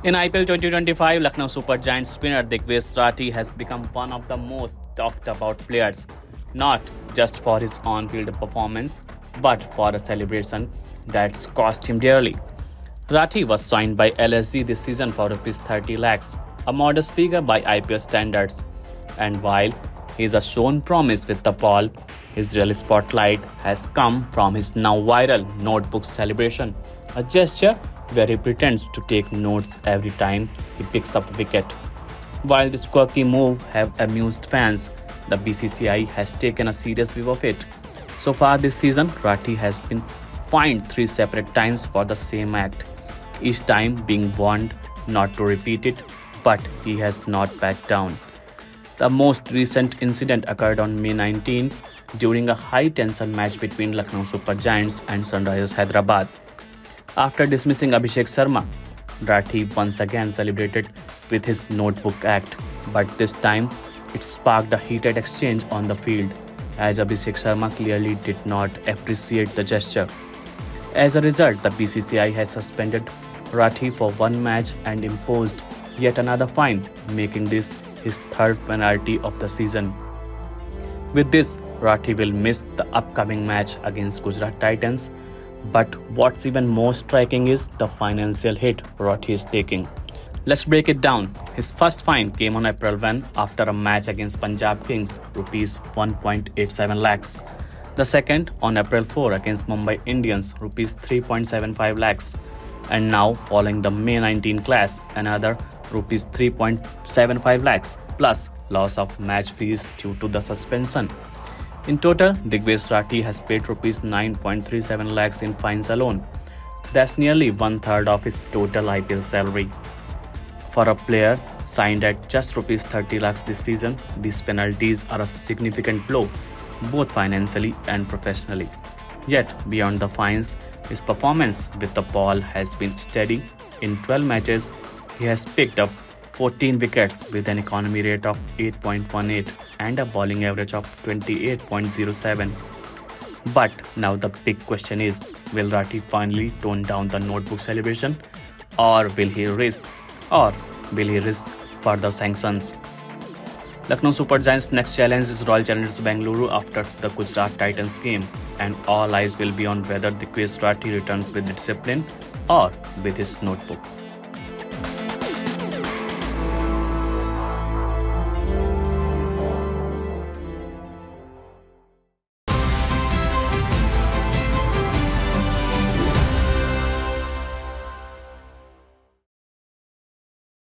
In IPL 2025, Lucknow Super Giants spinner Digvesh Rathi has become one of the most talked about players, not just for his on-field performance, but for a celebration that's cost him dearly. Rathi was signed by LSG this season for Rs 30 lakhs, a modest figure by IPL standards. And while he has shown promise with the ball, his real spotlight has come from his now viral notebook celebration, a gesture where he pretends to take notes every time he picks up a wicket. While this quirky move have amused fans, the BCCI has taken a serious view of it. So far this season, Rathi has been fined 3 separate times for the same act, each time being warned not to repeat it, but he has not backed down. The most recent incident occurred on May 19 during a high-tension match between Lucknow Super Giants and Sunrisers Hyderabad. After dismissing Abhishek Sharma, Rathi once again celebrated with his notebook act, but this time it sparked a heated exchange on the field, as Abhishek Sharma clearly did not appreciate the gesture. As a result, the BCCI has suspended Rathi for one match and imposed yet another fine, making this his third penalty of the season. With this, Rathi will miss the upcoming match against Gujarat Titans. But what's even more striking is the financial hit Rathi is taking. Let's break it down. His first fine came on April 1 after a match against Punjab Kings, Rs 1.87 lakhs. The second on April 4 against Mumbai Indians, Rs 3.75 lakhs. And now, following the May 19 clash, another Rs 3.75 lakhs plus loss of match fees due to the suspension. In total, Digvesh Rathi has paid Rs 9.37 lakhs in fines alone. That's nearly one-third of his total IPL salary. For a player signed at just Rs 30 lakhs this season, these penalties are a significant blow, both financially and professionally. Yet, beyond the fines, his performance with the ball has been steady. In 12 matches, he has picked up 14 wickets with an economy rate of 8.18 and a bowling average of 28.07. But now the big question is, will Rathi finally tone down the notebook celebration, or will he risk further sanctions? Lucknow Super Giants' next challenge is Royal Challengers Bengaluru after the Gujarat Titans game, and all eyes will be on whether Digvesh Rathi returns with discipline or with his notebook.